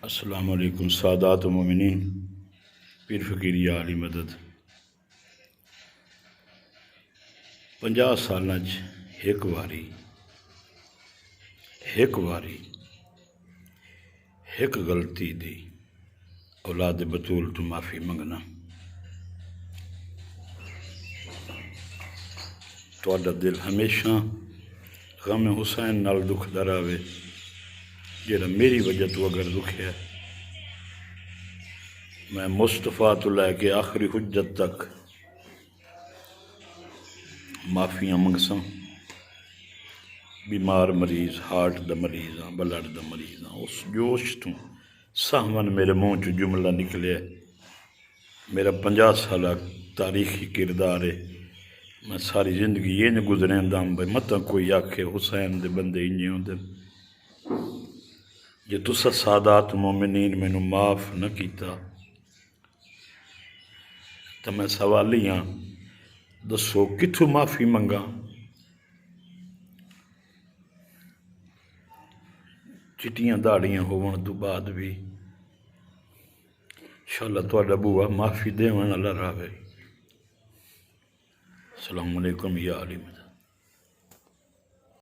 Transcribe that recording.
السلام علیکم سادات و مومنین، پیر فقیر یا علی مدد۔ 50 سالاں ایک واری ایک غلطی دی اولاد بطول تو معافی منگنا۔ تہاڈا دل ہمیشہ غم حسین نال دکھ دا رہے، جیڑا میری وجہ تو اگر دکھیا۔ میں مصطفیٰ تو لے کے آخری حجت تک معافیاں منگساں۔ بیمار مریض، ہارٹ دا مریض ہاں، بلڈ دا مریض ہاں۔ اس جوش تو سہون میرے منہ چ جملہ نکلے، میرا 50 سالہ تاریخی کردار ہے۔ میں ساری زندگی یہ نہیں گزریں دا بھائی متا کوئی آکھے حسین دے بندے انجے ہوندے۔ جے تسا سادات مومنین مینوں معاف نہ کیتا تو میں سوالیاں دسو کتھوں معافی منگا۔ چٹیاں داڑیاں ہون تو بعد بھی انشاءاللہ تہاڈا بوا معافی دیون والا رہے۔ السلام علیکم یا علی مدد۔